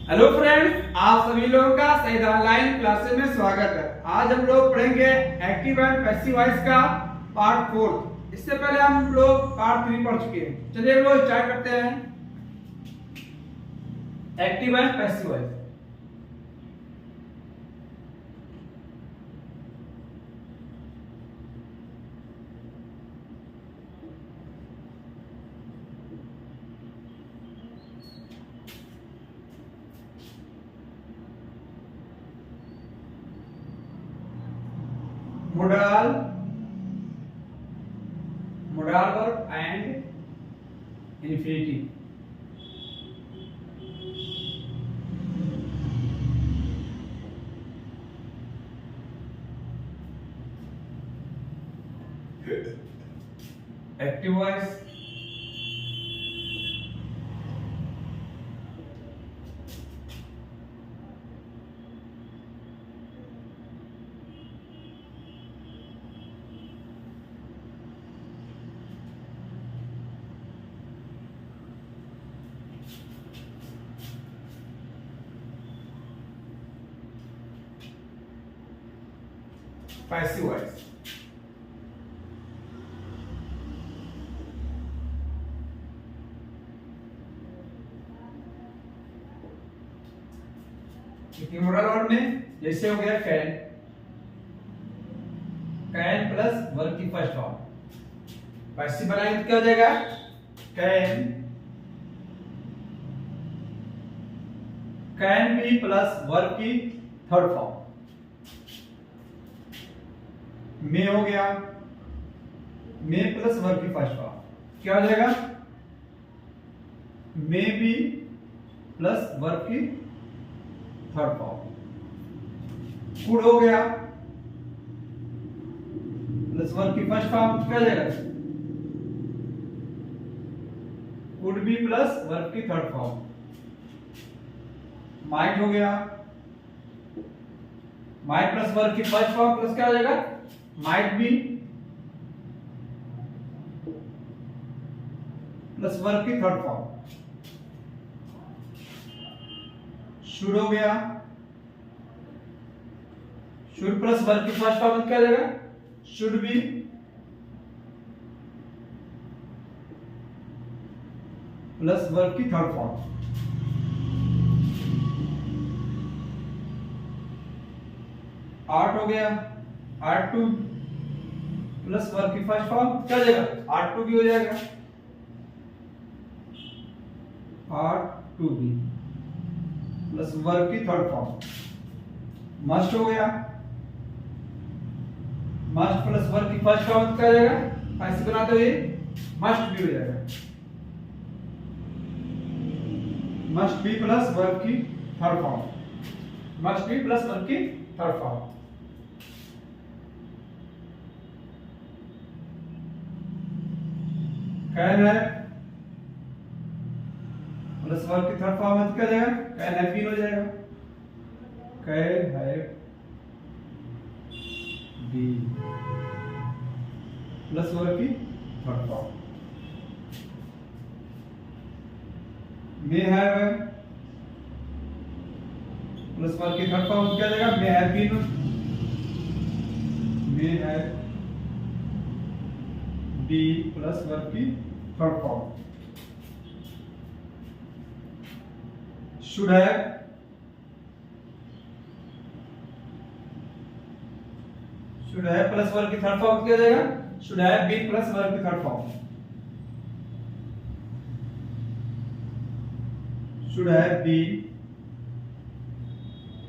Hello friends, आप सभी लोगों का सईद ऑनलाइन क्लासेस में स्वागत है। आज हम लोग पढ़ेंगे एक्टिव एंड पैसिव वॉइस का पार्ट 4। इससे पहले हम लोग पार्ट 3 पढ़ चुके हैं। चलिए हम लोग स्टार्ट करते हैं active and passive voice. modal verb and infinitive। Active voice, passive voice. Model verb में जैसे हो गया कैन प्लस वर्ब की फर्स्ट फॉर्म। पैसिव बनाएंगे तो क्या हो जाएगा? कैन बी प्लस वर्ब की थर्ड फॉर्म। मे हो गया मे प्लस वर्ब की फर्स्ट फॉर्म। क्या हो जाएगा? मे बी प्लस वर्ब की थर्ड फॉर्म। कुड हो गया प्लस वर्ब की फर्स्ट फॉर्म। क्या हो जाएगा? कुड बी प्लस वर्ब की थर्ड फॉर्म। माइट हो गया माइट प्लस वर्ब की फर्स्ट फॉर्म प्लस क्या हो जाएगा? माइट बी प्लस वर्ब की थर्ड फॉर्म। शुड हो गया शुड प्लस वर्ब की फर्स्ट फॉर्म क्या हो जाएगा? शुड बी प्लस वर्ब की थर्ड फॉर्म। आर्ट हो गया आर्ट टू प्लस वर्ब की फर्स्ट फॉर्म। क्या हो जाएगा? आर्ट टू बी हो जाएगा। Ought to be plus verb की थर्ड फॉर्म। मस्ट हो गया मस्ट प्लस वर्ब की फर्स्ट फॉर्म। क्या हो जाएगा? ऐसे बनाते हुए मस्ट बी हो जाएगा। मस्ट बी प्लस वर्ब की third form. Must be plus verb की थर्ड फॉर्म। कैन है प्लस वर्ब की थर्ड फॉर्म है। क्या हो जाएगा? कैन हैव बीन हो जाएगा। Can have been plus verb की third form. May have plus verb की थर्ड फॉर्म। क्या हो जाएगा? May have been. May have be plus verb की third form. Should have plus verb की थर्ड फॉर्म। क्या हो जाएगा? Should have been plus verb की third form. Should have been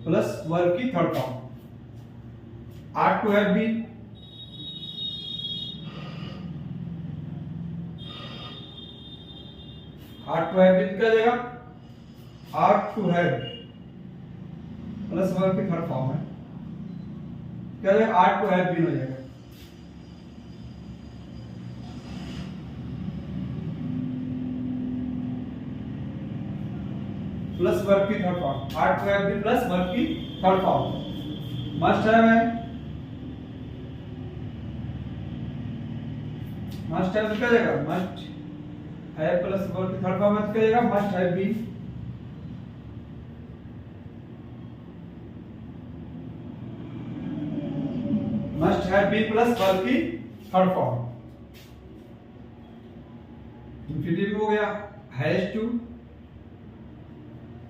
plus verb की third form. Are to have been are to have been क्या हो जाएगा? Are to have plus verb की थर्ड फॉर्म है। क्या हो जाएगा? आर टू हैव बीन हो जाएगा। प्लस वर्ब की third form. Are to have been plus verb की थर्ड फॉर्म। मस्ट हैव है मस्ट हैव क्या हो जाएगा? मस्ट हैव प्लस वर्ब की थर्ड फॉर्म में क्या हो जाएगा? Must have been must have be plus verb की थर्ड फॉर्म। इंफिनिटिव हो गया, हैज टू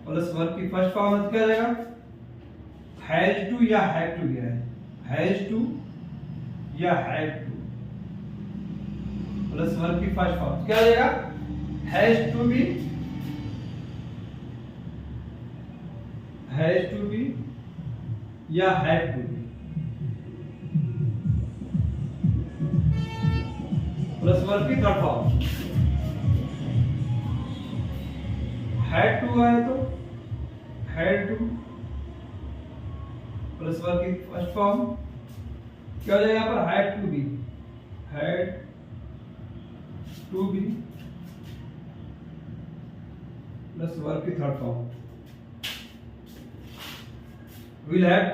प्लस वर्ब की फर्स्ट फॉर्म क्या आ जाएगा, हैज टू या हैड टू गया है, हैज टू या हैड टू प्लस वर्ब की फर्स्ट फॉर्म क्या आ जाएगा, has to be, has to be या had to be plus verb की थर्ड फॉर्म। हैड टू है तो हैड टू प्लस वर्ब की फर्स्ट फॉर्म क्या हो जाएगा यहाँ पर, had to be, had to be plus verb की third form. Will have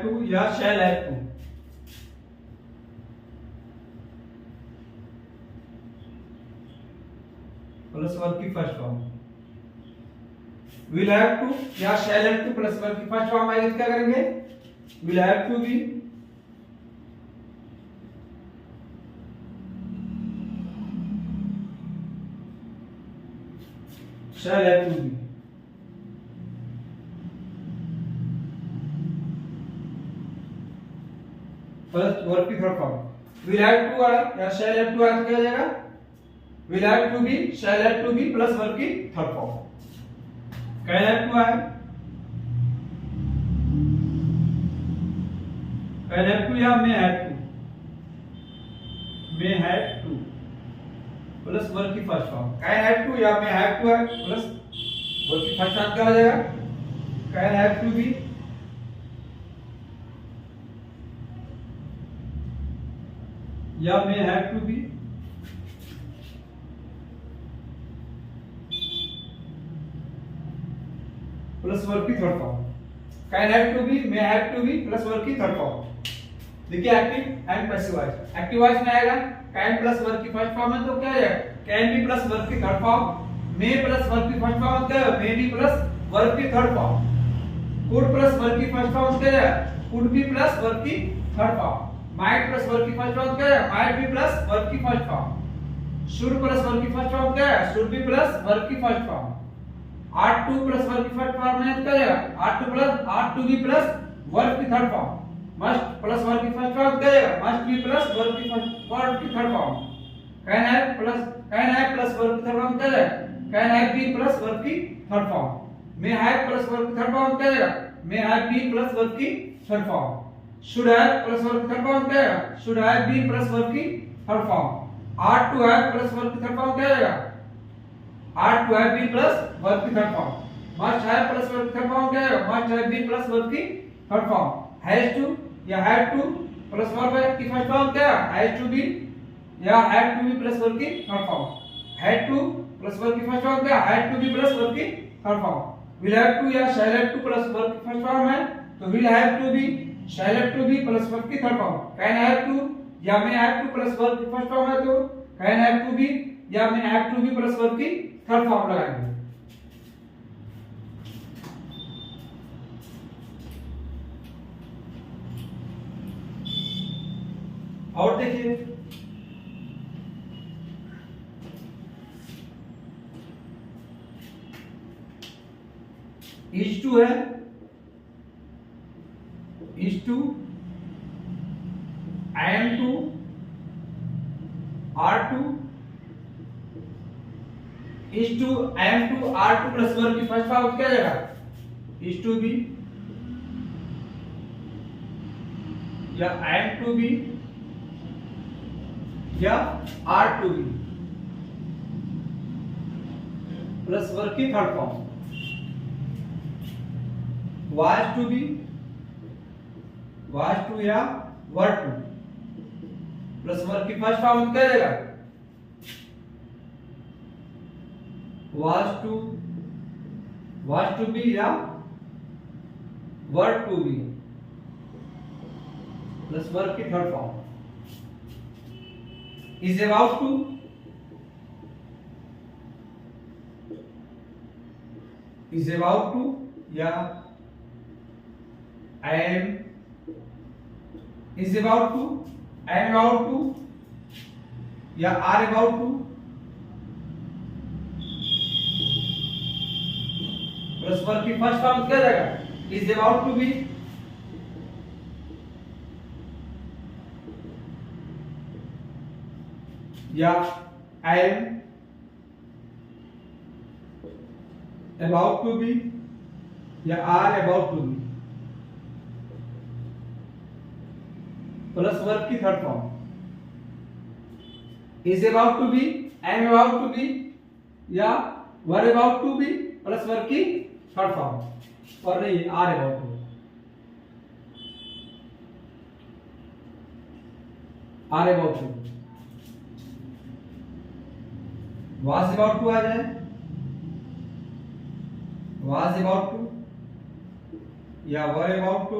to या shall have to plus verb की first form. Will have to या shall have to plus verb की फर्स्ट फॉर्म आएगी, क्या करेंगे, will have to be shall have to be plus verb की third form. Will have to आए या shall have to आए तो क्या हो जाएगा, will have to be, shall have to be plus verb की third form. Can have to आए, कैन हैव टू या may have to, may have to plus verb की first form. Can have to या may have to है plus verb की first form क्या हो जाएगा, कैन हैव टू बी या may have to be plus verb की third form. Can have to be, may have to be plus verb की third form. देखिए active and passive voice. Active voice में आएगा can plus verb की first form है तो क्या है, कैन बी प्लस वर्ब की थर्ड फॉर्म। मे प्लस वर्ब की फर्स्ट फॉर्म क्या है, मे बी प्लस वर्ब की third form. Could plus verb की फर्स्ट फॉर्म क्या है, कुड बी प्लस वर्ब की third form. Might plus verb की फर्स्ट फॉर्म क्या है, माइट बी प्लस वर्ब की first form. Should plus verb की फर्स्ट फॉर्म क्या है, शुड बी प्लस वर्ब की first form. Are to plus verb की फर्स्ट फॉर्म है क्या है, are to be plus verb की third form. Must plus verb की फर्स्ट फॉर्म क्या है, मस्ट बी प्लस वर्ब की third form. Can have plus verb की थर्ड फॉर्म क्या है, can have be plus verb की third form. May have plus verb की थर्ड फॉर्म क्या है, may have be plus verb की third form. Should have plus verb की third form क्या है, should have be plus verb की third form. Are to have plus verb की third form क्या है, are to have be plus verb की third form. Must have plus verb की third form क्या है, must have be plus verb की third form. Has to या had to plus verb की फर्स्ट फॉर्म क्या है, हैज टू बी या had to be plus verb की third form. Had to plus verb की फर्स्ट फॉर्म क्या है, had to be plus verb की third form. Will have to या shall have to plus verb की first form है तो will have to be, shall have to be plus verb की third form. Can have to या may have to plus verb की first form है तो can have to be या may have to be plus verb की third form लगाएंगे। और देखिए इज टू है, is to, I am to, are to, is to, I am to, are to plus verb की first form क्या जाएगा, is to be या I am to be या are to be plus verb की third form. Was to be, was to या वर to plus verb की first form क्या जाएगा, वाज टू बी या वर टू बी प्लस वर्ब की third form. is about to, is about to या am is about to, am about to या are about to plus verb की first form क्या जाएगा, is about to be, या I am about to be या are about to be plus verb की third form, is about to be, am about to be या were about to be plus verb की third form, और नहीं are about to, are about to, was about to आ जाए, was about to या were about to,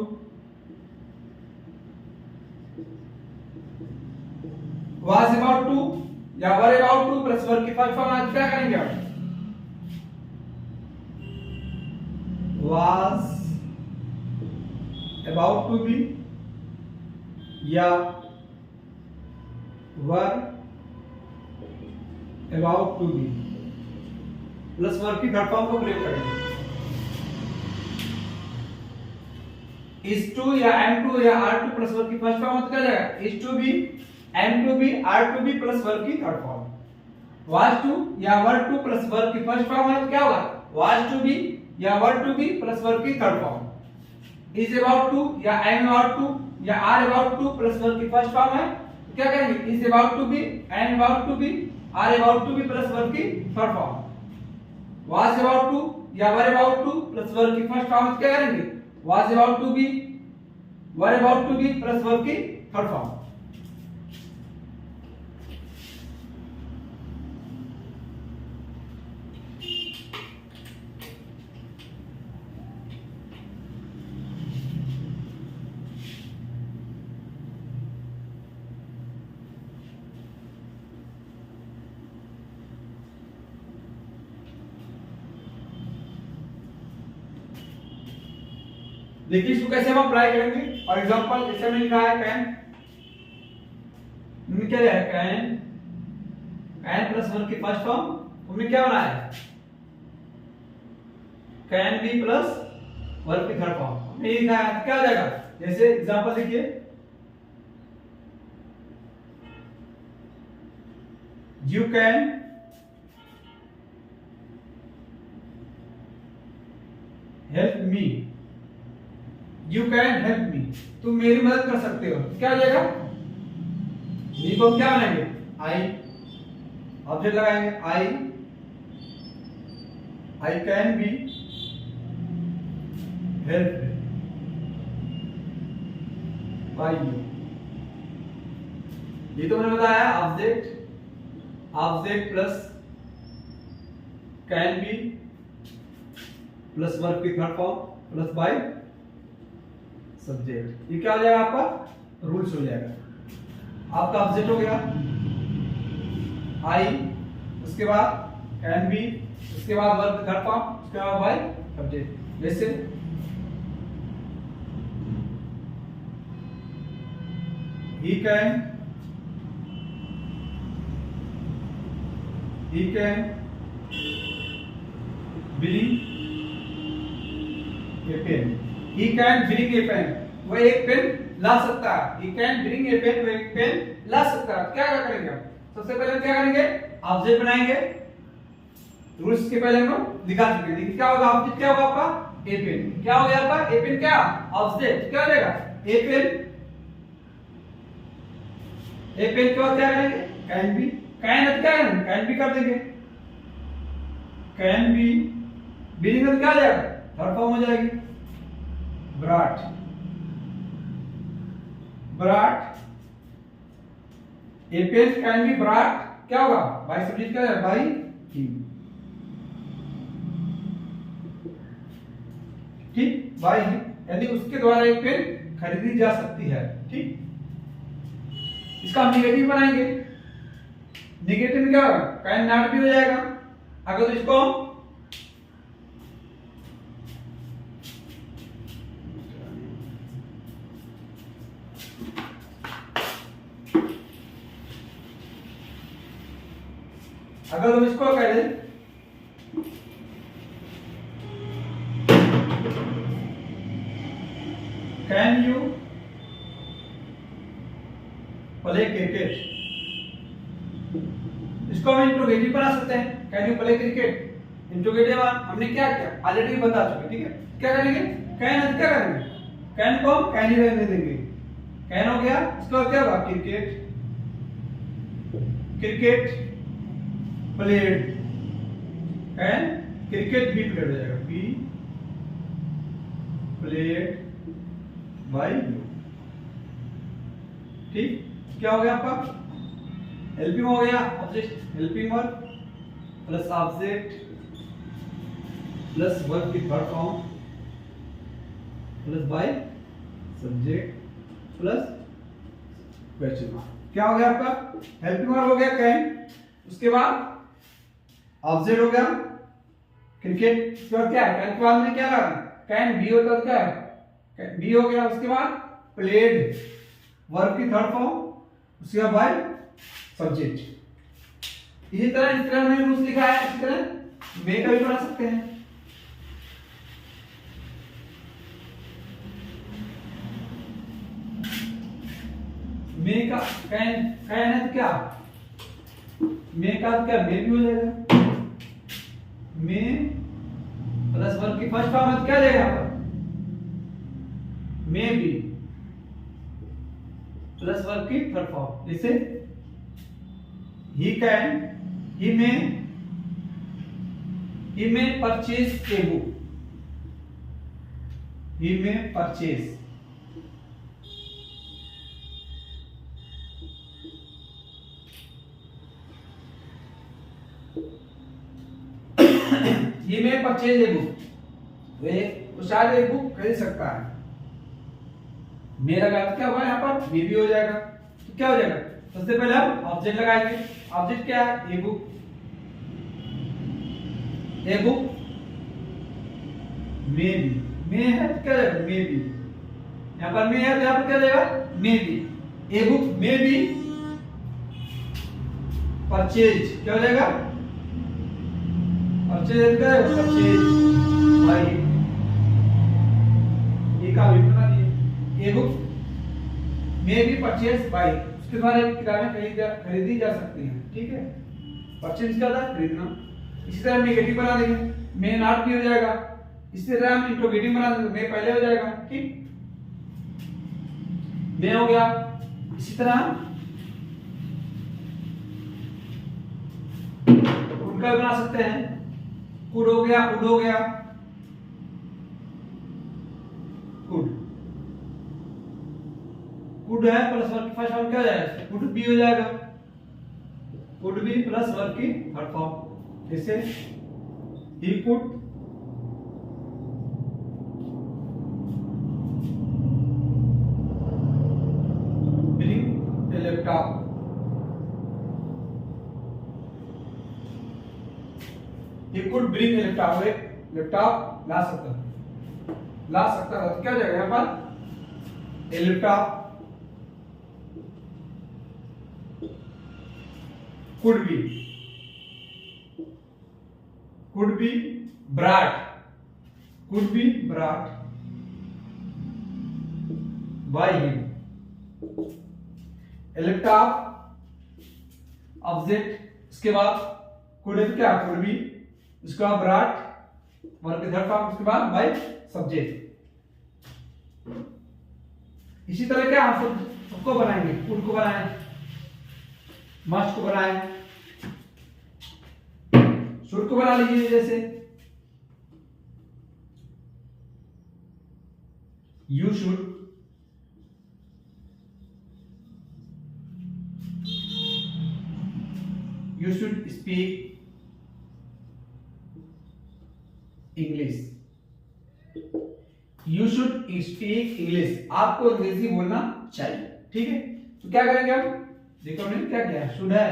was about to या were about to plus verb की first form आज क्या करेंगे आप, was about to be या were about to be plus verb की थर्ड फॉर्म को प्रयोग करेंगे, is to या am to या are to प्लस वर्ब की फर्स्ट फॉर्म क्या जाएगा, is to be, am to be, are to be plus verb की थर्ड फॉर्म, was to या were to प्लस वर्ब की फर्स्ट फॉर्म है तो क्या होगा, was to be या were to be plus verb की third form, is about to या am about to या are about to plus verb की फर्स्ट फॉर्म है तो क्या करेंगे, is about to be, am about to be, are about to be plus verb की third form, was about to या were about to plus verb की first form क्या करेंगे, was about to be, were about to be plus verb की third form. देखिए इसको कैसे हम अप्लाई करेंगे, और एग्जांपल जैसे हमने लिखा है कैन, हमने क्या लिखा है कैन, कैन प्लस वर्ब की फर्स्ट फॉर्म हमने क्या बनाया है, कैन बी प्लस वर्ब की थर्ड फॉर्म हमने ये लिखा है, क्या हो जाएगा, जैसे एग्जांपल देखिए, you can help me, you can help me, तुम मेरी मदद कर सकते हो, क्या हो जाएगा, मी को क्या बनाएंगे, आई, ऑब्जेक्ट लगाएंगे, I can be help by you, ये तो मैंने बताया object, object plus can be plus verb की third form plus by subject, ये क्या हो जाएगा आपका, रूल्स हो जाएगा, आपका ऑब्जेक्ट हो गया आई, उसके बाद कैन बी, उसके बाद वर्ब थर्ड फॉर्म, उसके बाद बाय सब्जेक्ट, जैसे he can bring a pen, he can bring a pen, वो एक पेन ला सकता है, he can bring a pen, वो एक पेन ला सकता है, क्या करेंगे आप, सबसे पहले हम क्या करेंगे, ऑब्जेक्ट बनाएंगे, रूल्स के पहले हम दिखा चुके हैं, क्या होगा ऑब्जेक्ट, क्या होगा आपका ए पेन, क्या हो गया आपका ए पेन, क्या ऑब्जेक्ट, क्या हो जाएगा ए पेन, ए पेन के बाद क्या करेंगे, कैन बी, कैन क्या करेंगे, कैन बी कर देंगे, कैन बी, बीइंग में क्या आ जाएगा, थर्ड फॉर्म हो जाएगी, brought, brought, a pen can be brought, क्या होगा बाय सब्जेक्ट, क्या है बाय हिम, ठीक, बाय हिम, यानी उसके द्वारा एक पेन खरीदी जा सकती है, ठीक। इसका हम निगेटिव बनाएंगे, निगेटिव में क्या होगा, कैन नॉट भी हो जाएगा, अगर तो इसको अगर तुम इसको कह they can you play cricket, इसको हम इंट्रोगेटिव बना सकते हैं। Can you play cricket interrogative हमने क्या किया ऑलरेडी बता चुके, ठीक है। क्या करेंगे कैन, क्या करेंगे कैन को हम कैन ही रहने देंगे, कैन हो गया। इसका क्या होगा cricket, cricket played, can cricket be played हो जाएगा, बी प्लेड बाय यू, ठीक। क्या हो गया आपका हेल्पिंग हो गया, object helping verb plus object plus verb की third form plus by subject plus question mark. क्या हो गया आपका हेल्पिंग वर्ब हो गया कैन, उसके बाद ऑब्जेक्ट हो गया क्रिकेट, इसके बाद क्या है कैन के बाद में क्या लगा कैन बी होता है, क्या है बी हो गया। उसके बाद प्लेड वर्ब की थर्ड फॉर्म, उसके बाद बाय सब्जेक्ट। इसी तरह हमने रूल्स लिखा है, इसी तरह मे का भी बना सकते हैं। मे का कैन है तो क्या मे का तो क्या मे भी हो जाएगा, मे प्लस वर्ब की फर्स्ट फॉर्म है तो क्या जाएगा यहाँ पर मे बी प्लस वर्ब की थर्ड फॉर्म। जैसे he can he may purchase a book, he may purchase he may purchase a book, वो शायद एक बुक खरीद सकता है। मेरा का क्या होगा यहाँ पर मे भी हो जाएगा, तो क्या हो जाएगा सबसे पहले हम ऑब्जेक्ट लगाएंगे। ऑब्जेक्ट क्या है a book, a book may be, may है तो क्या जाएगा मे बी, यहाँ पर मे है तो यहाँ पर क्या जाएगा may be, A book may B purchase, क्या हो जाएगा परचेज, क्या है परचेज बाय, ये का भी बना दिए ए book may B purchase bye, उसके द्वारा किताबें खरीदी जा सकती हैं, ठीक है। परचेज क्या था खरीदना। इसी तरह नेगेटिव बना देंगे मे नॉट भी हो जाएगा, इसी तरह हम इंट्रोगेटिव बना देंगे मे पहले हो जाएगा, ठीक मे हो गया। इसी तरह उनका बना सकते हैं, कुड हो गया, उड हो गया, कुड कुड है प्लस वर्ब की फर्स्ट फॉर्म क्या हो जाएगा कुड बी हो जाएगा, कुड बी प्लस वर्ब की थर्ड फॉर्म। जैसे he could bring a laptop, he could bring a laptop, एक लैपटॉप ला सकता है तो क्या हो जाएगा यहाँ पर a laptop could be brought by him, a laptop object, उसके बाद could है क्या could be, उसके बाद brought वर्ब की थर्ड फॉर्म, उसके बाद by सब्जेक्ट। इसी तरह क्या हम सबको बनाएंगे, could को बनाएं, मस्ट को बनाएं, शुड को बना लीजिए। जैसे you should, you should speak English, you should speak English, आपको अंग्रेजी बोलना चाहिए, ठीक है। तो क्या करेंगे हम, देखो हमने क्या किया शुड है,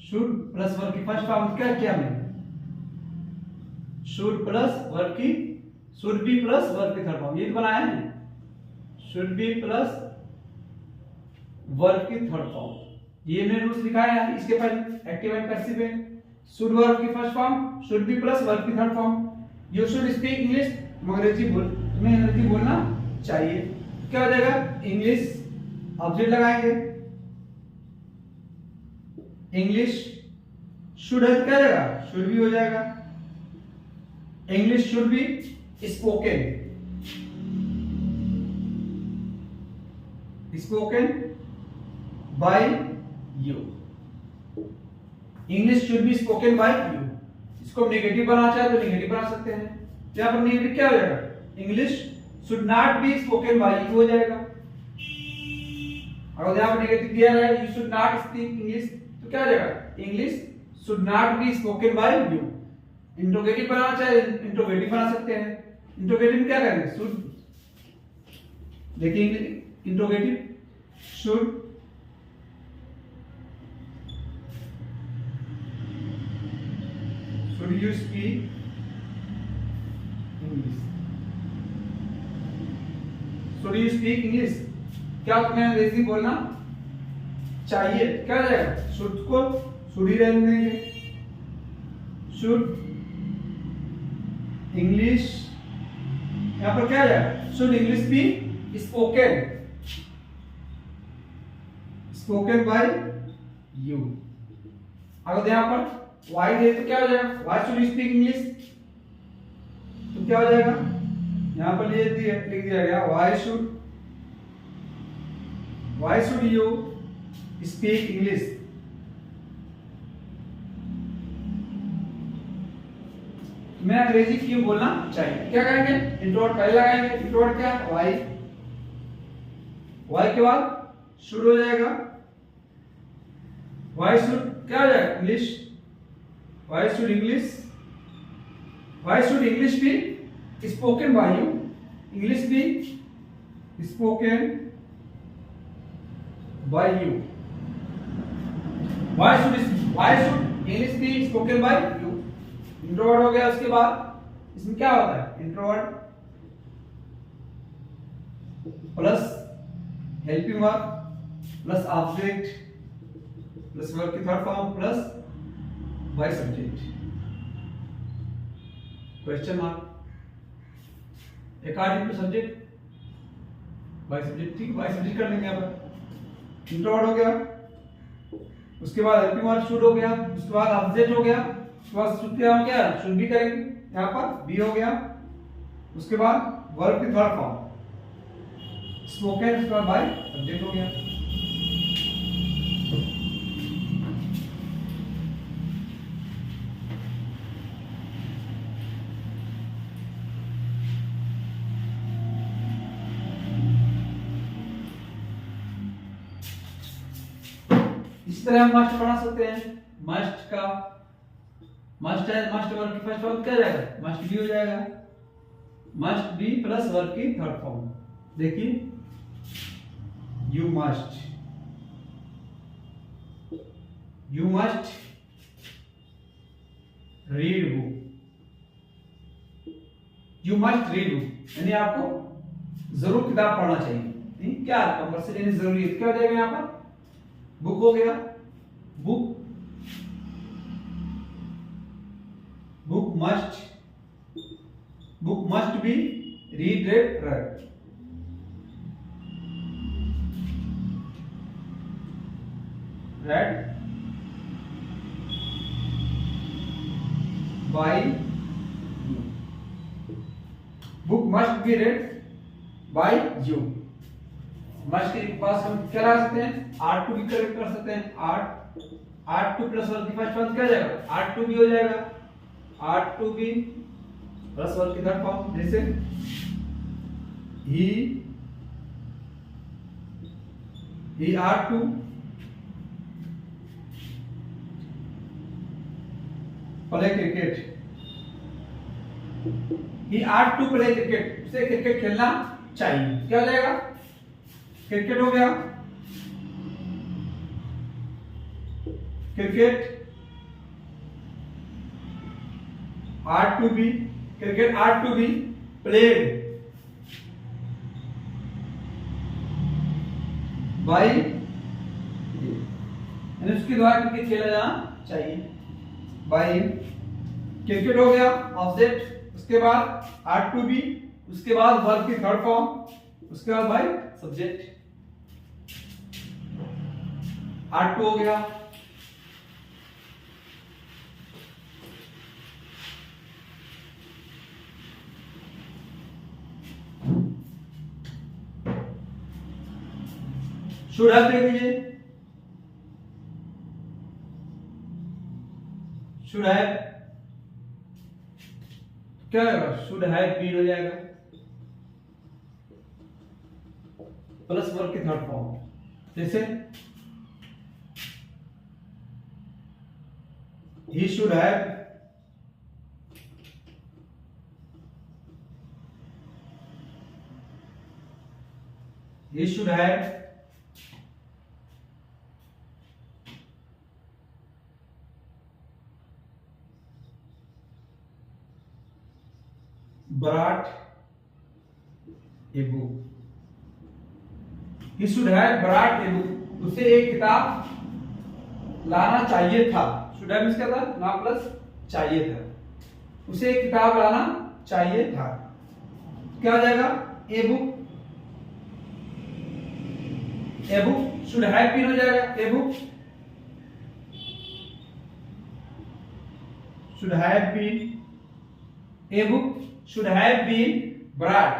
शुड प्लस वर्ब की फर्स्ट फॉर्म क्या किया हमने शुड प्लस वर्ब की, शुड बी प्लस वर्ब की थर्ड फॉर्म, ये तो बनाया है शुड बी प्लस वर्ब की थर्ड फॉर्म, ये मैंने रूल्स लिखा है इसके पहले एक्टिव एंड पैसिव है। शुड वर्ब की first form should be plus verb की third form. You should speak English, तुम्हें अंग्रेजी बोलना चाहिए। क्या हो जाएगा? इंग्लिश ऑब्जेक्ट लगाएंगे, इंग्लिश शुड है क्या जाएगा? शुड भी हो जाएगा। English should be spoken, spoken by you. English should be spoken by you. इसको नेगेटिव बनाना चाहे तो नेगेटिव बना सकते हैं। यहां पर नेगेटिव क्या हो जाएगा? English should not be spoken by you हो जाएगा। अगर यहां पर नेगेटिव दिया है you should not speak English तो क्या हो जाएगा? English should not be spoken by you. Interrogative बनाना चाहे इंट्रोगेटिव बना सकते हैं। इंट्रोगेटिव में क्या करेंगे? शुड, देखिए interrogative should you speak English? Should you speak English? क्या तुम्हें अंग्रेजी बोलना चाहिए? क्या हो जाएगा? शुड को शुड ही रहने देंगे। शुड इंग्लिश, यहां पर क्या आ जाएगा? Should English be spoken, spoken by you. अगर यहां पर वाई दे तो क्या हो जाएगा? Why should you speak English तो क्या हो जाएगा? यहां पर लिख दिया गया why should you speak English. मैं अंग्रेजी क्यों बोलना चाहिए? क्या करेंगे? इंट्रोवर्ट पहले लगाएंगे। इंट्रोवर्ट क्या? वाई, वाई के बाद शुड हो जाएगा। वाई शुड क्या हो जाएगा? English. Why should English be spoken by you? English be spoken by you. Why should English be spoken by you? Introvert हो गया। उसके बाद इसमें क्या होता है? Introvert plus helping verb plus object plus verb की third form plus by subject, question mark, according to subject by subject. ठीक, बाय सब्जेक्ट कर लेंगे। अब इंट्रोवर्ट हो गया, उसके बाद हेल्पिंग वर्ब शुड हो गया, उसके बाद ऑब्जेक्ट हो गया, उसके बाद शुड क्या हो गया? शुड भी करेंगे। यहां पर बी हो गया, उसके बाद वर्ब की थर्ड फॉर्म स्पोकन, उसके बाद बाय सब्जेक्ट हो गया। इस तरह हम मस्ट बना सकते हैं। मस्ट का मस्ट है, मस्ट वर्ब की फर्स्ट फॉर्म क्या जाएगा? मस्ट बी हो जाएगा। मस्ट बी प्लस वर्ब की थर्ड फॉर्म। देखिए you must read book. You must read book यानी आपको जरूर किताब पढ़ना चाहिए। नहीं क्या कंपल्सरी जरूरी है? क्या हो जाएगा? यहां पर बुक हो गया। Book must be read read by you. Book must be read by you. Must के पास हम क्या लगा सकते हैं? आर टू भी करेक्ट कर सकते हैं। आर टू प्लस वर्ब की फर्स्ट फॉर्म क्या जाएगा? आर टू भी हो जाएगा। Are to be plus verb की थर्ड फॉर्म जैसे he are to play cricket. He are to play cricket, उसे क्रिकेट खेलना चाहिए। क्या हो जाएगा? क्रिकेट हो गया। Cricket are to be played by उसके द्वारा क्रिकेट खेला जाना चाहिए बाय हिम। क्रिकेट हो गया ऑब्जेक्ट, उसके बाद आर टू बी, उसके बाद वर्ब की थर्ड फॉर्म, उसके बाद बाय सब्जेक्ट। आर टू हो गया, शुड हैव देख लीजिए, शुड हैव क्या होगा, शुड हैव बीन हो जाएगा प्लस वर्ब की थर्ड फॉर्म। जैसे he should have, he should have brought a book, he should have brought a book, उसे एक किताब लाना चाहिए था। शुड हैव मींस क्या था, ना प्लस चाहिए था, उसे एक किताब लाना चाहिए था। क्या हो जाएगा, a book, a book should have been हो जाएगा, a book should have been, a book should have been brought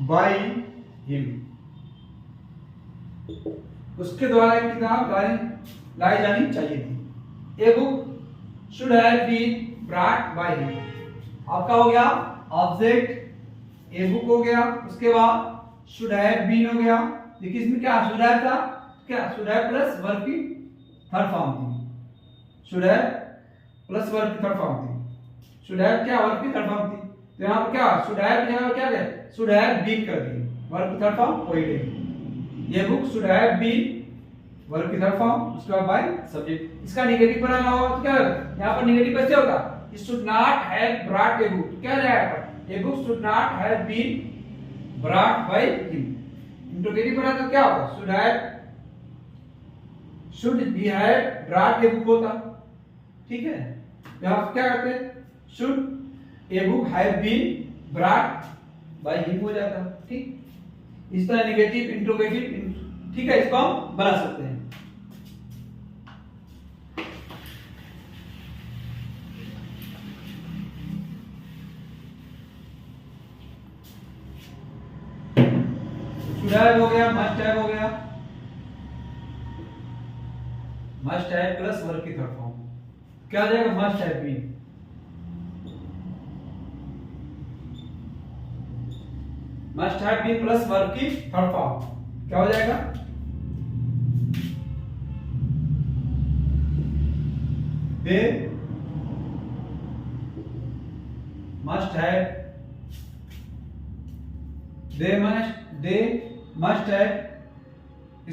by him, उसके द्वारा एक किताब लाई जानी चाहिए थी। A book should have been brought by him, आपका हो गया ऑब्जेक्ट, ए बुक हो गया, उसके बाद शुड हैव बीन हो गया। देखिए इसमें क्या शुड हैव था, क्या शुड हैव प्लस वर्ब की थर्ड फॉर्म थी, शुड हैव प्लस वर्ब की थर्ड फॉर्म थी, शुड हैव क्या वर्ब की थर्ड फॉर्म थी, तो यहां पर क्या शुड हैव जगह क्या है, शुड हैव बीन कर दिए, वर्ब की थर्ड फॉर्म वही रहेगी। ये book should have been verb की थर्ड फॉर्म, उसके बाद बाय सब्जेक्ट। इसका नेगेटिव बनाना होगा तो क्या होगा, यहां पर नेगेटिव कैसे होगा, it should not have brought a book, तो क्या जाएगा, a book should not have been brought by him. Interrogative बना तो क्या होगा, should be have brought a book होता, ठीक है। यहां क्या करते हैं, should a book have been brought by him हो जाता, ठीक। इस तरह नेगेटिव इंटरोगेटिव, ठीक है, इसको हम बना सकते हैं। शुड हैव हो गया, मस्ट हैव हो गया, मस्ट हैव प्लस वर्ब की थर्ड फॉर्म, क्या हो जाएगा, must have been, must have been plus verb की थर्ड फॉर्म, क्या हो जाएगा, they must have, they must have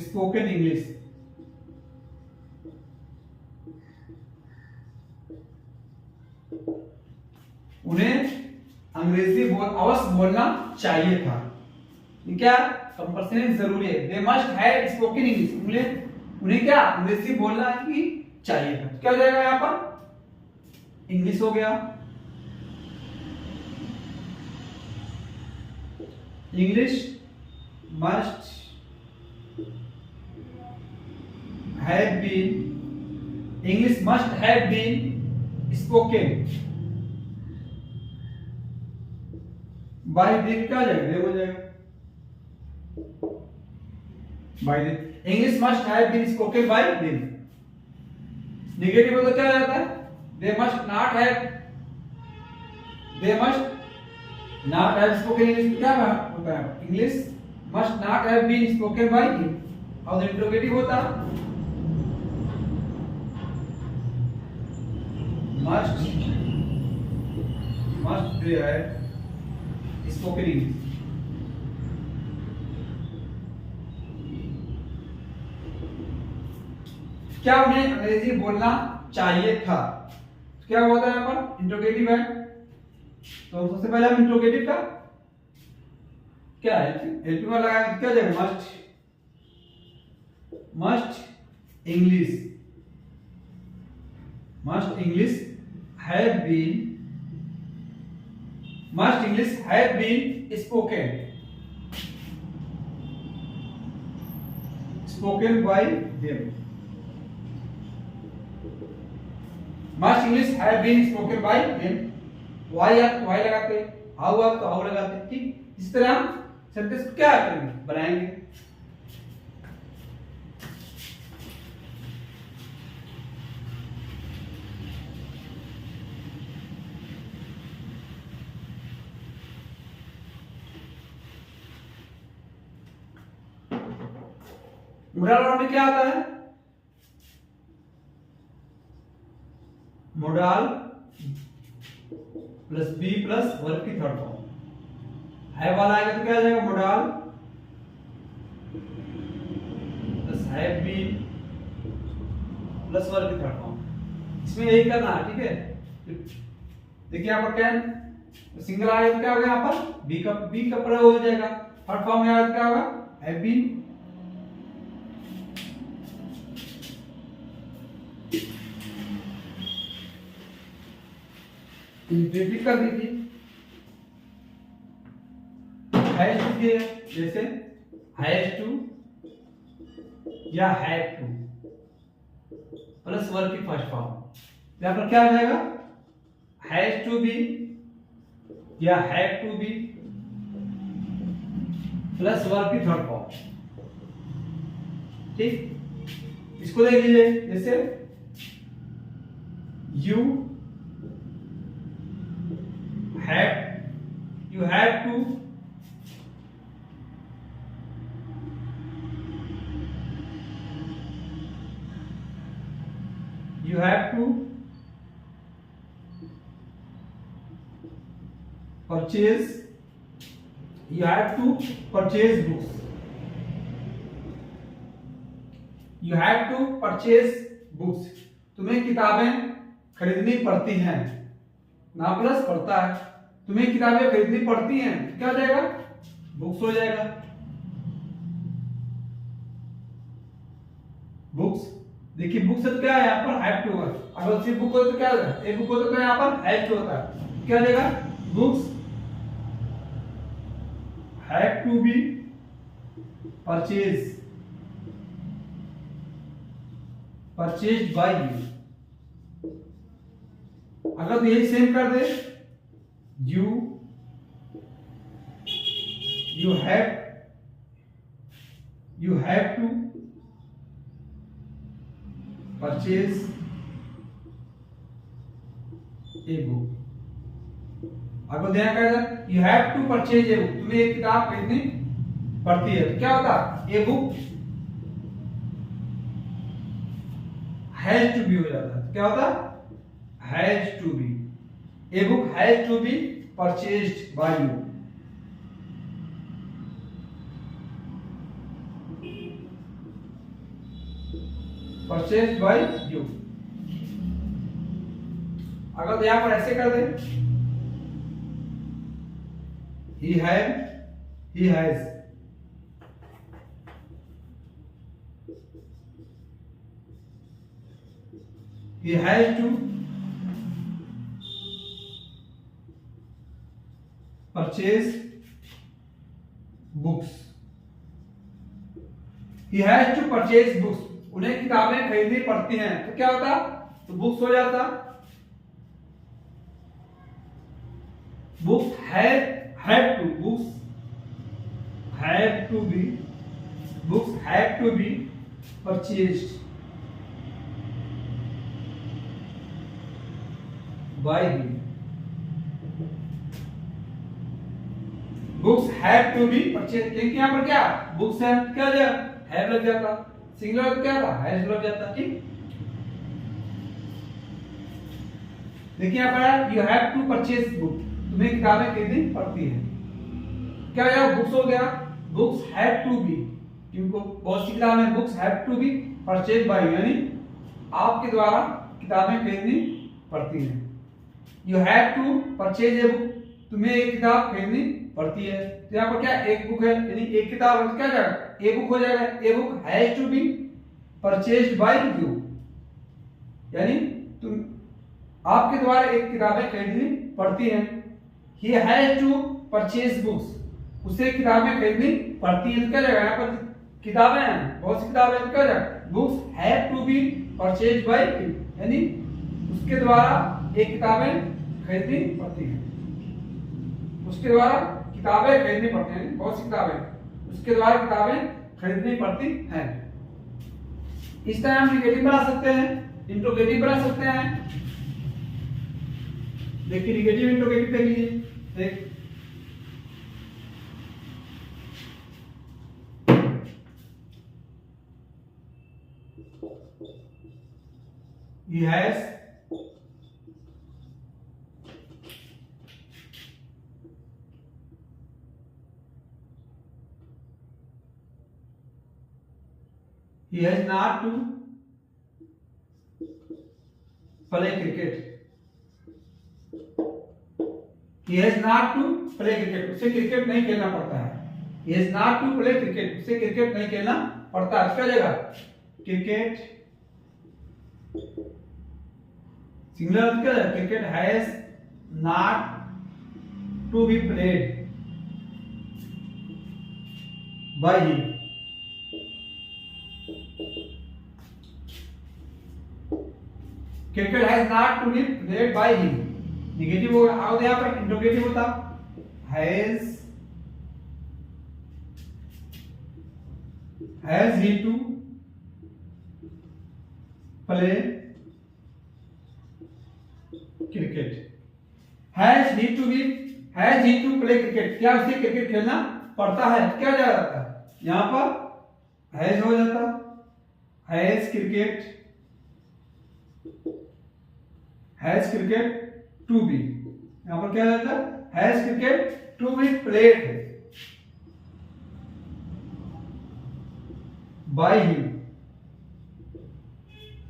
spoken English, उन्हें अंग्रेजी अवश्य बोलना चाहिए था। ये क्या कंपल्सरी जरूरी है, they must have spoken English, उन्हें क्या अंग्रेजी बोलना ही चाहिए था। क्या हो जाएगा, यहां पर इंग्लिश हो गया, English must have been, English must have been spoken by this, क्या जाएगा, दे हो जाएगा, by this, English must have been spoken by this. Negative तो क्या जाता है, they must not have, they must not have spoken English, क्या होता है, English must not have been spoken by him, और इंटरोगेटिव होता must they have spoken English. क्या उन्हें अंग्रेजी बोलना चाहिए था, क्या होता है, यहाँ पर इंटरोगेटिव है, तो सबसे पहले हम इंटरोगेटिव का क्या है हेल्पिंग वर्ब लगाया तो क्या हो जाएगा must English have been spoken by them. Must English have been spoken by them. Why आप तो व्हाई लगाते, हाउ आप तो हाउ लगाते, ठीक। इस तरह हम सेंटेंस को क्या करेंगे, बनाएंगे। मोडाल वर्ब में क्या आता है, modal plus be plus verb की थर्ड फॉर्म। हैव वाला आएगा तो क्या आ जाएगा, modal plus have been plus verb की थर्ड फॉर्म। इसमें यही करना है, ठीक है। देखिए यहाँ पर कैन सिंगल आएगा तो क्या होगा, यहाँ पर बी का प्रयोग हो जाएगा। थर्ड फॉर्म में आएगा तो क्या होगा, हैव बीन। इंफिनिटिव कर दीजिए, हैज टू के जैसे हैज टू या हैड टू प्लस वर्ब की फर्स्ट फॉर्म। यहां पर क्या आ जाएगा, हैज टू बी या had to be plus verb की थर्ड फॉर्म, ठीक। इसको देख लीजिए, जैसे you have to purchase books, तुम्हें किताबें खरीदनी पड़ती हैं, ना प्लस पड़ता है। तुम्हें किताबें खरीदनी पड़ती हैं, क्या हो जाएगा, बुक्स हो जाएगा। बुक्स देखिए, बुक्स तो क्या है, यहाँ पर हैव टू है। अगर सिर्फ बुक हो तो क्या होगा, एक बुक हो तो क्या यहाँ पर हैव टू होता है, क्या हो जाएगा, books have to be purchased by you. अगर तो यही सेम कर दे, you have to purchase a book। अगर ध्यान कर, you have to purchase a book, तुम्हें एक किताब खरीदनी पड़ती है, तो क्या होता, a book has to be हो जाता है, क्या होता, has to be, a book has to be purchased by you। purchased by you। अगर तो यहां पर ऐसे कर दे, he has to purchase books, उन्हें किताबें खरीदनी पड़ती हैं, तो क्या होता, तो बुक्स हो जाता। Books have to be purchased by him। Books have to be purchase, क्योंकि यहाँ पर क्या बुक्स है, क्या हो जाएगा, हैव लग जाता, सिंगुलर तो क्या था, हैज लग जाता, ठीक। देखिए यहाँ पर you have to purchase book, तुम्हें किताबें खरीदनी पड़ती है, क्या हो जाएगा, बुक्स हो गया, बुक्स हैव टू बी, क्योंकि बहुत सी किताबें books have to be purchase by, यानी आपके द्वारा किताबें खरीदनी पड़ती हैं। You have to purchase a book, तुम्हें एक किताब खरीदनी पड़ती है, तो यहाँ पर क्या एक बुक है यानी एक किताब है, तो क्या जाएगा ए बुक हो जाएगा। A book has to be purchased by you, यानी तुम आपके द्वारा एक किताबें खरीदनी पड़ती हैं। He has to purchase books, उसे किताबें खरीदनी पड़ती हैं, तो क्या जाएगा यहाँ पर किताबें हैं, बहुत सी किताबें, तो क्या जाएगा books have to be purchased by you, यानी उसके द्वारा एक किताबें खरीदनी पड़ती हैं, उसके द्वारा किताबें खरीदनी पड़ती हैं, बहुत सी किताबें उसके द्वारा किताबें खरीदनी पड़ती हैं। इस तरह हम निगेटिव बना सकते हैं, इंट्रोगेटिव बना सकते हैं। देखिए निगेटिव इंट्रोगेटिव देख लीजिए, देख he has not to play cricket. He has not to play cricket, उसे क्रिकेट नहीं खेलना पड़ता है। He has not to play cricket, उसे क्रिकेट नहीं खेलना पड़ता है। क्या जगह क्रिकेट सिंगुलर क्या है, cricket has not to be played by him. Cricket has not to be played by him, negative होगा। और यहाँ पर इंट्रोगेटिव होता has he to play cricket, has he to play cricket, क्या उसे क्रिकेट खेलना पड़ता है, क्या जाता है यहाँ पर हैज हो जाता, हैज क्रिकेट टू बी, यहाँ पर क्या जाता है has cricket to be played by him,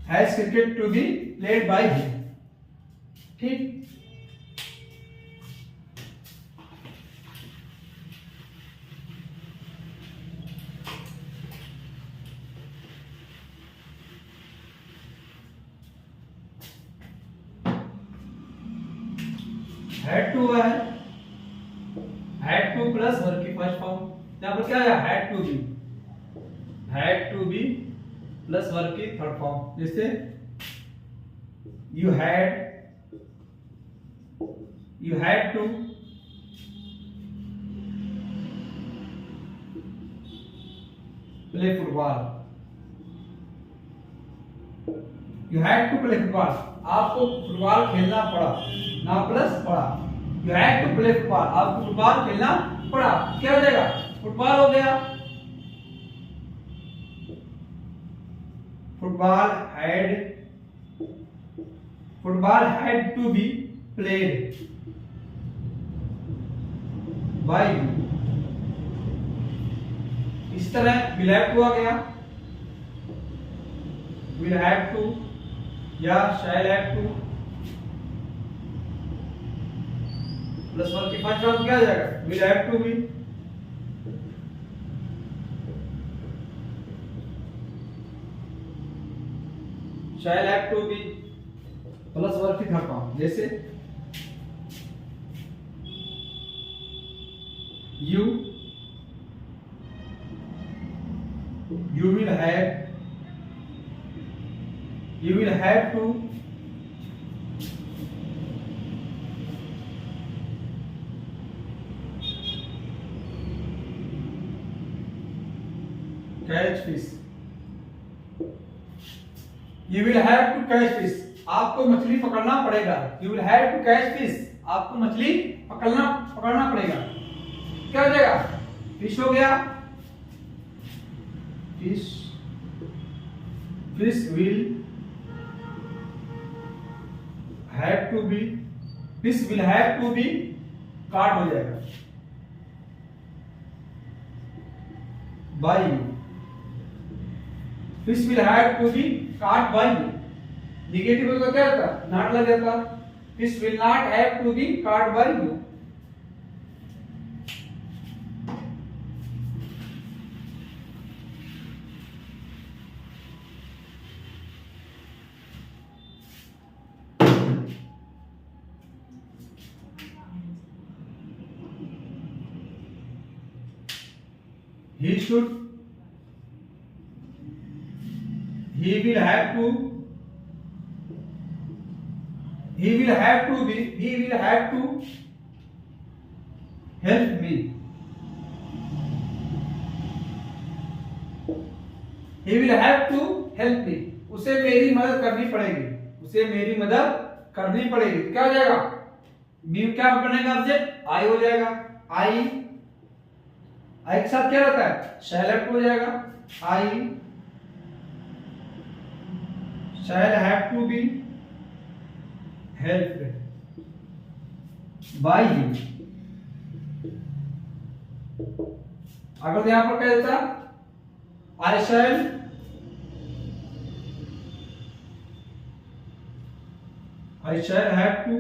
has cricket to be played by him. ठीक, हैड टू है, हैड टू प्लस वर्ब की फर्स्ट फॉर्म, यहां पर क्या है had to be plus verb की थर्ड फॉर्म, जैसे you had to play football, you had to play football, आपको फुटबॉल खेलना पड़ा, ना प्लस पड़ा, you had to play football, आपको फुटबॉल खेलना पड़ा, क्या हो जाएगा फुटबॉल हो गया। Football had to be played by you, इस तरह विल हैव टू आ गया, विल हैव टू या shall have to plus verb की फर्स्ट फॉर्म क्या आ जाएगा will have to be, shall have to be plus verb की थर्ड फॉर्म, जैसे you will have to catch fish, you will have to catch fish, आपको मछली पकड़ना पड़ेगा, you will have to catch fish, आपको मछली पकड़ना पड़ेगा, क्या हो जाएगा फिश हो गया, fish will have to be caught हो जाएगा by you, fish will have to be caught by you, negative का क्या होता नॉट लग जाता, fish will not have to be caught by you, he should, he will have to, he will have to be, he will have to help me, he will have to help me, उसे मेरी मदद करनी पड़ेगी, उसे मेरी मदद करनी पड़ेगी। क्या हो जाएगा, मी क्या बनेगा, ऑब्जेक्ट आई हो जाएगा, आई के साथ क्या रहता है, शैल हैव टू हो जाएगा, I shall have to be helped by you. अगर यहां पर क्या देता, आई शैल have to,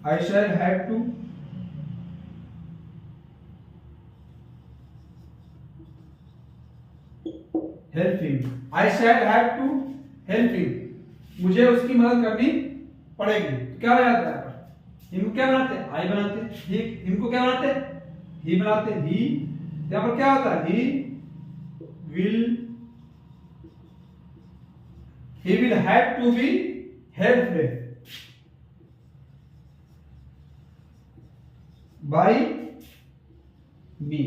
I shall have to help him, I shall have to help him, मुझे उसकी मदद करनी पड़ेगी। तो क्या हो जाता है, हिम क्या बनाते हैं, आई बनाते हैं, ही हिम को क्या बनाते हैं, ही बनाते हैं, ही यहाँ पर क्या होता है, he will have to be helped by me,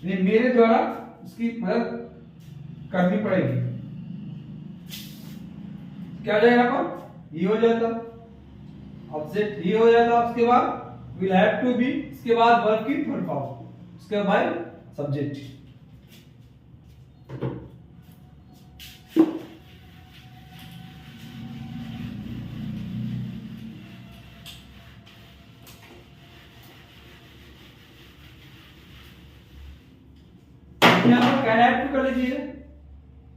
यानी मेरे द्वारा उसकी मदद करनी पड़ेगी। क्या हो जाएगा यहाँ पर, ही हो जाता, ऑब्जेक्ट ही हो जाता, उसके बाद will have to be, उसके बाद वर्ब की थर्ड फॉर्म, उसके बाद सब्जेक्ट। यहाँ पर कैन हैव टू कर लीजिए,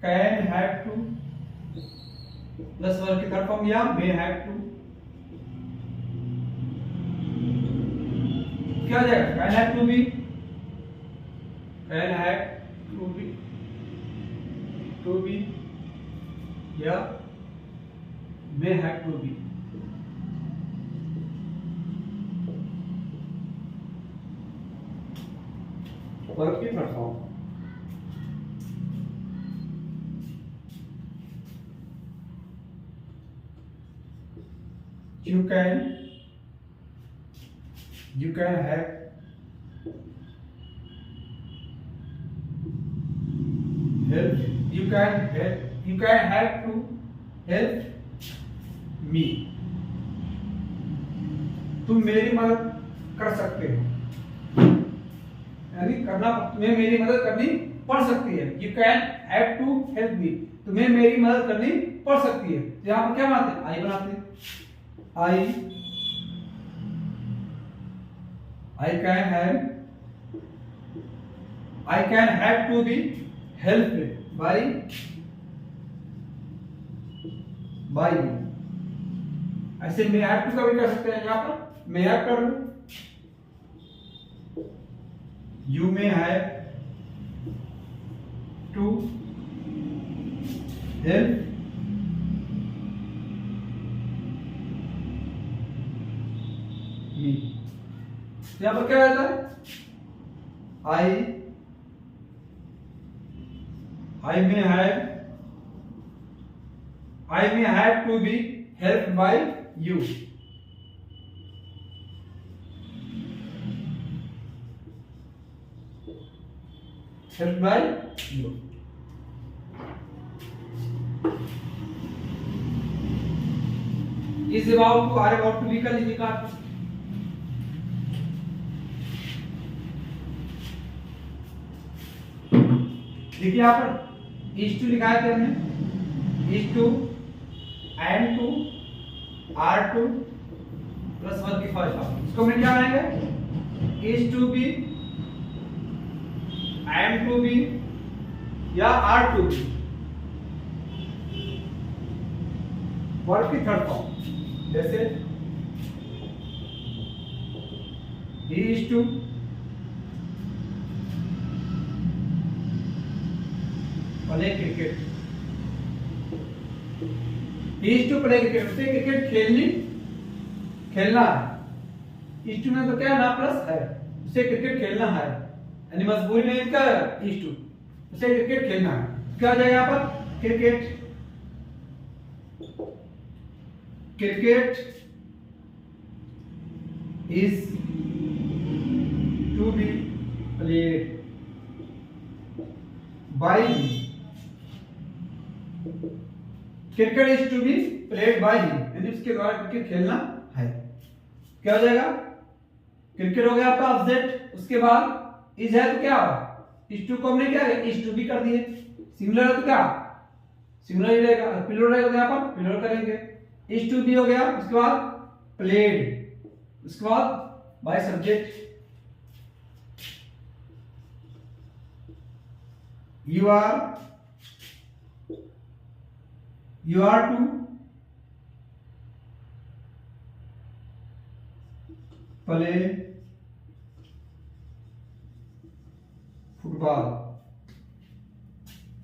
can have to plus verb की थर्ड फॉर्म या मे हैव टू, क्या हो जाएगा, can have to be, can have to be या may have to be. Verb की third form, you can have help, you can have to help me, तुम मेरी मदद कर सकते हो, यानी करना, तुम्हें मेरी मदद करनी पड़ सकती है। You can have to help me, तुम्हें मेरी मदद करनी पड़ सकती है। यहाँ पर क्या बनाते हैं, आई बनाते हैं, I can have to be helped by you, ऐसे may have to का भी कर सकते हैं, यहाँ पर may have कर लो, you may have to help me, यहाँ पर क्या रहता है, I may have to be helped by you, helped by you। इस जवाब को आर अबाउट टू बी का लीजिए काट, देखिए यहाँ पर इज टू लिखा है थे हमने, is to and to are to plus verb की फर्स्ट फॉर्म, इसको हमने क्या बनाएंगे, is to be, and to be या आर टू बी, वर्ब की थर्ड फॉर्म, जैसे he is to play cricket, he is to play cricket, उसे cricket खेलना है, is to में तो क्या ना प्लस है, उसे क्रिकेट खेलना है, यानी मजबूरी में क्या इज टू, उसे क्रिकेट खेलना है। क्या आ जाएगा यहाँ पर cricket, cricket is to be played by him, cricket is to be played by him, यानी उसके द्वारा क्रिकेट खेलना है। क्या हो जाएगा, क्रिकेट हो गया आपका ऑब्जेक्ट, उसके बाद इज है तो क्या इज टू को हमने क्या इज टू बी कर दिए, सिंगुलर है तो क्या सिंगुलर ही रहेगा, प्लूरल रहेगा तो यहाँ पर प्लूरल करेंगे। इज टू बी हो गया, उसके बाद प्लेड, उसके बाद by subject, you are to play football,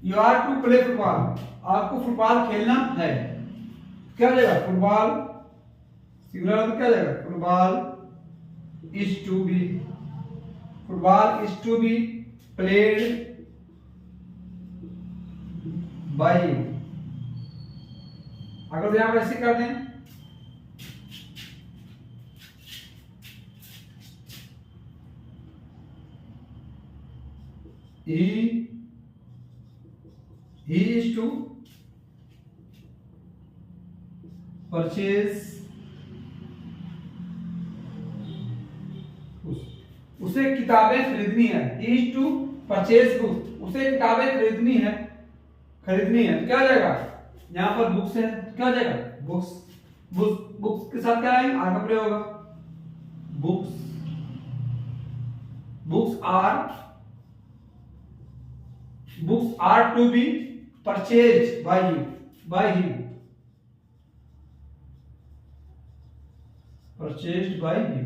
you are to play football, आपको फुटबॉल खेलना है। क्या हो जाएगा फुटबॉल, सिंगुलर तो क्या जाएगा football is to be, football is to be played by, अगर यहां पर ऐसे कर दें he is to purchase, उसे किताबें खरीदनी है, he is to purchase books, उसे किताबें खरीदनी है, खरीदनी है तो क्या हो जाएगा यहाँ पर बुक्स है, क्या हो जाएगा बुक्स, बुक्स के साथ क्या है आर का प्रयोग होगा, books, books are to be purchase by him, purchased by him.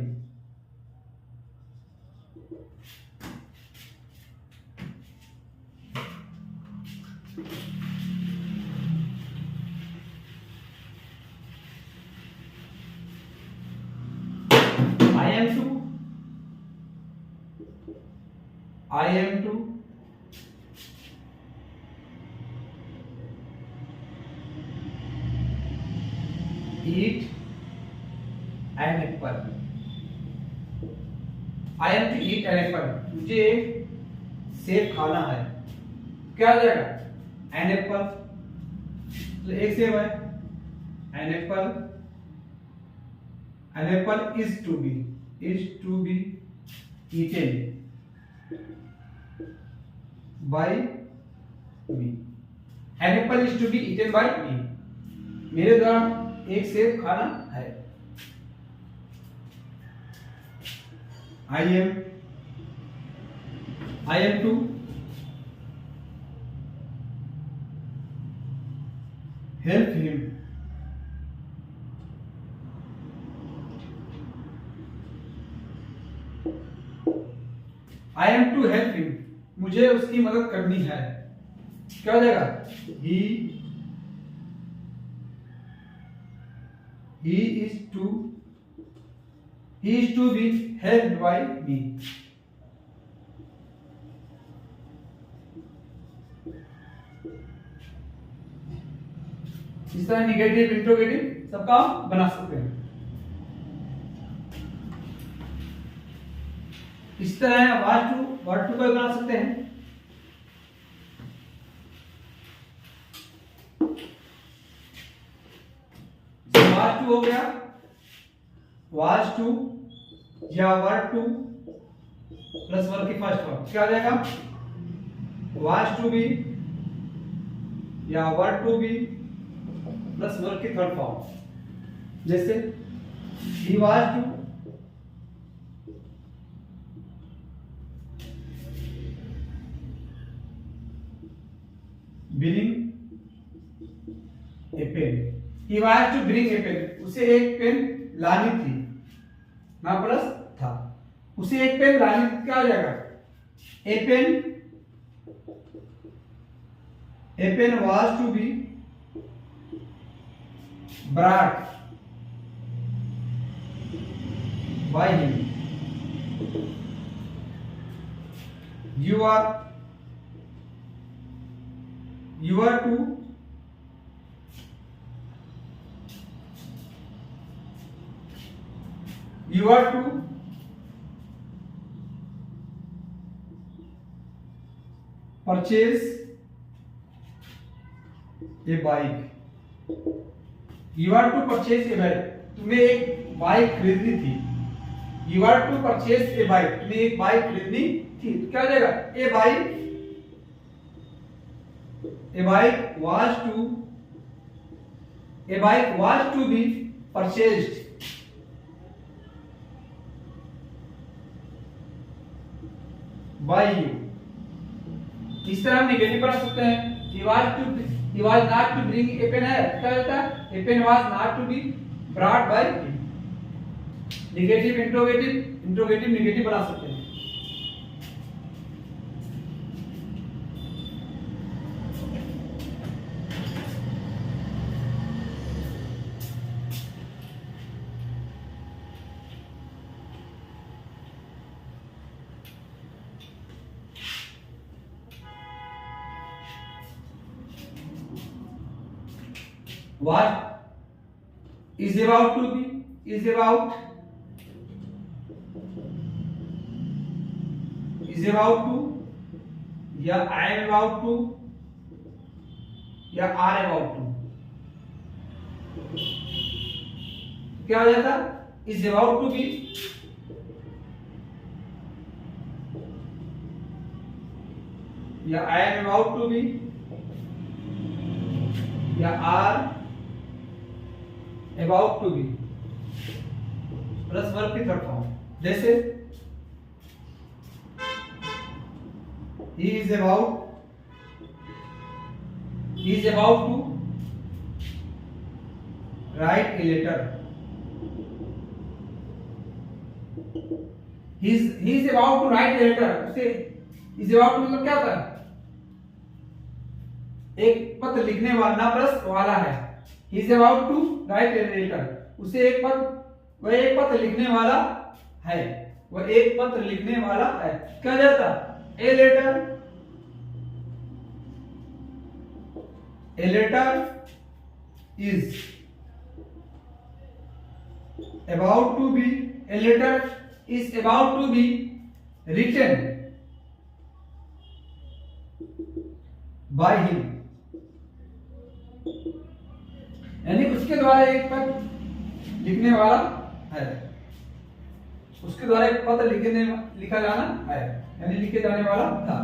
I am to eat an apple, I am to eat an apple, मुझे सेब खाना है। क्या हो जाएगा an apple, तो एक सेब है, an apple is to be eaten by me, an apple is to be eaten by me, मेरे द्वारा एक सेब खाना है। I am to help him, I am to help him, मुझे उसकी मदद करनी है। क्या हो जाएगा he is to be helped by me, इस तरह निगेटिव इंट्रोगेटिव सबका बना सकते हैं। इस तरह वर्ड टू को बना सकते हैं। वाज टू हो गया, वाज टू या वर्ड टू प्लस वर्ड की फर्स्ट फॉर्म क्या आ जाएगा, वाज टू बी या word to be plus word की थर्ड फॉर्म। जैसे he was to bring a pen, he was to bring a pen, उसे एक पेन लानी थी, ना प्लस था, उसे एक पेन लानी थी। क्या हो जाएगा a pen was to be brought by him, you are to purchase a bike. You are to purchase a bike. तुम्हें एक बाइक खरीदनी थी. You are to purchase a bike. तुम्हें एक बाइक खरीदनी थी. तो क्या हो जाएगा? A bike was to be purchased by you. इस तरह हम नेगेटिव बना सकते हैं. He was not to bring a pen है. क्या होता है? A pen was not to be brought by him. Negative interrogative negative बना सकते हैं. What is about to be is about to या I am about to या are about to. क्या हो जाता? is about to be या I am about to be या are about to be plus verb की थर्ड फॉर्म. जैसे he is about to write a letter. he is about to write a letter. उसे is about to मतलब क्या होता है? एक पत्र लिखने वाला प्लस वाला है. he is about to write a letter. उसे वह एक पत्र लिखने वाला है. क्या जाता? a letter is about to be written by him. यानी उसके द्वारा एक पत्र लिखने वाला है. उसके द्वारा एक पत्र लिखा जाना है, यानी लिखे जाने वाला था.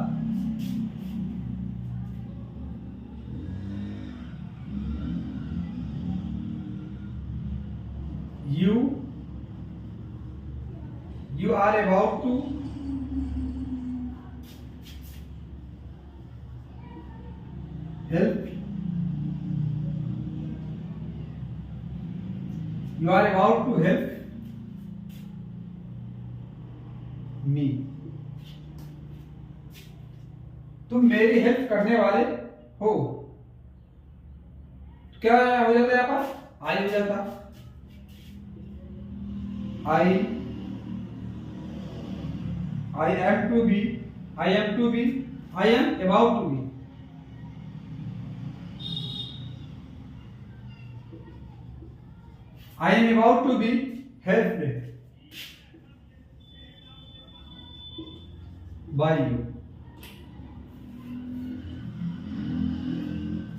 You are about to help. You are about to help me. तुम मेरी हेल्प करने वाले हो. क्या हो जाता है यहाँ पर? आई हो जाता. I am about to be. I am about to be helped by you.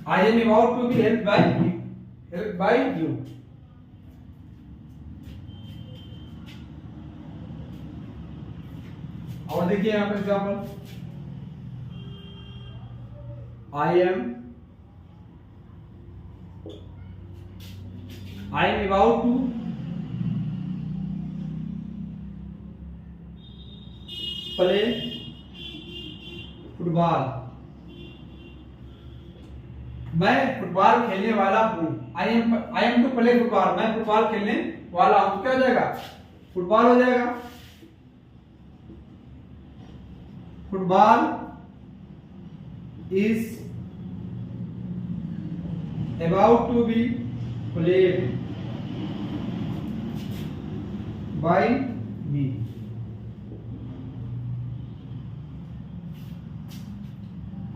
I am about to be helped by you. और देखिए यहाँ पर example. I am about to play football. मैं फुटबॉल खेलने वाला हूँ. I am to play football. मैं football खेलने वाला हूँ. क्या हो जाएगा? फुटबॉल हो जाएगा. Football is about to be played by me.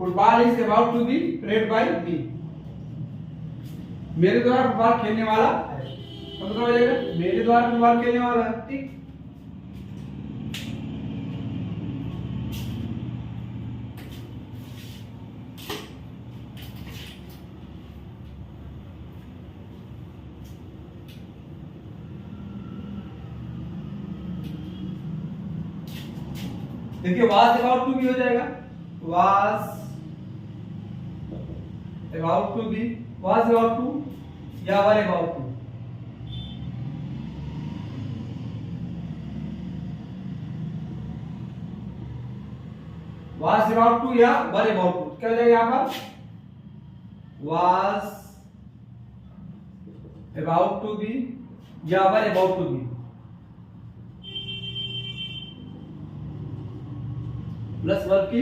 Football is about to be played by me. मेरे द्वारा फुटबॉल खेलने वाला है, तो मतलब हो जाएगा मेरे द्वारा फुटबॉल खेलने वाला है। ठीक, देखिए वाज अबाउट टू भी हो जाएगा, was about to be, was about to या were about to. Was about to या वर अबाउट टू क्या हो जाएगा यहां पर, वाज अबाउट टू बी या were about to be plus verb की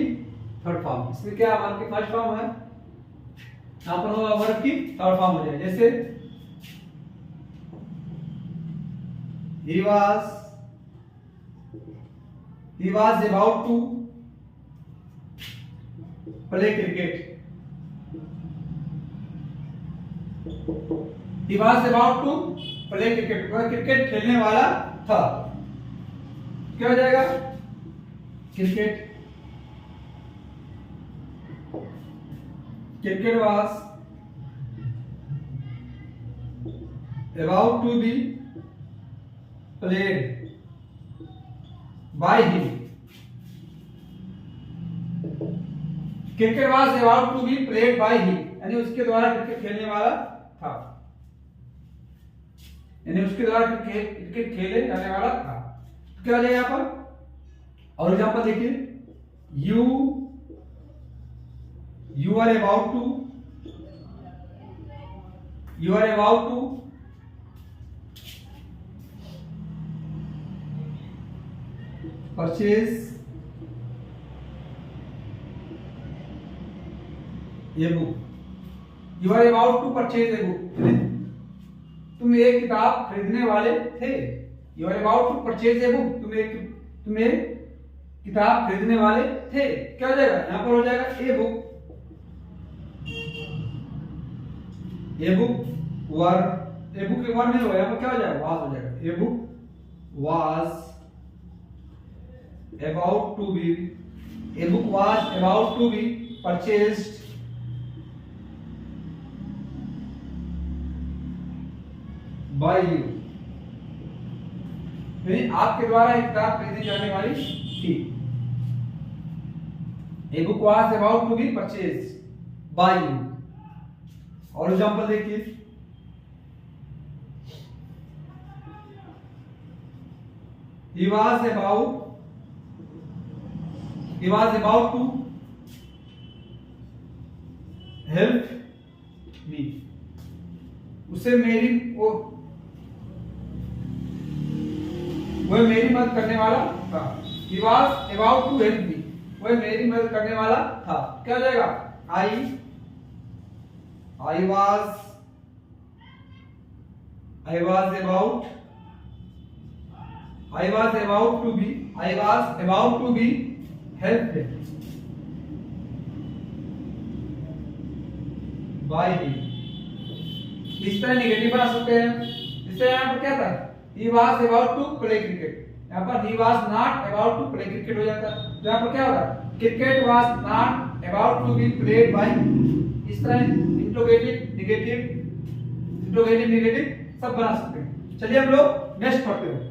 थर्ड फॉर्म। इसमें क्या वर्ब की फर्स्ट फॉर्म है, यहां पर होगा वर्ब की थर्ड फॉर्म हो जाएगा। जैसे he was about to play cricket, he was about to play cricket, वह क्रिकेट खेलने वाला था। क्या हो जाएगा, cricket, cricket was about to be played by him, cricket was about to be played by him यानी उसके द्वारा क्रिकेट खेलने वाला था, यानी उसके द्वारा क्रिकेट खेले जाने वाला था। क्या हो जाएगा यहाँ पर, और एग्जांपल देखिए, you are about to purchase a book, you are about to purchase a book, तुम एक किताब खरीदने वाले थे। you are about to purchase a book, तुम एक किताब खरीदने वाले थे। क्या हो जाएगा यहाँ पर, हो जाएगा a book, a book were, a book एक बार नहीं होगा, यहाँ पर क्या हो जाएगा, वाज हो जाएगा। A book was about to be, a book was about to be purchased by you, यानी आपके द्वारा एक किताब खरीदी जाने वाली थी। A book was about to be purchased by you। और एग्जांपल देखिए, he was about to help me, उसे वह मेरी मदद करने वाला था। He was about to help me, वह मेरी मदद करने वाला था। क्या हो जाएगा, I was about to be helped by him। इस तरह निगेटिव बना सकते हैं। जैसे यहाँ पर क्या था, he was about to play cricket, यहाँ पर he was not about to play cricket हो जाता है। तो यहाँ पर क्या होगा, cricket was not about to be played by, इस तरह इंट्रोगेटिव निगेटिव सब बना सकते हैं। चलिए हम लोग नेक्स्ट पढ़ते हैं।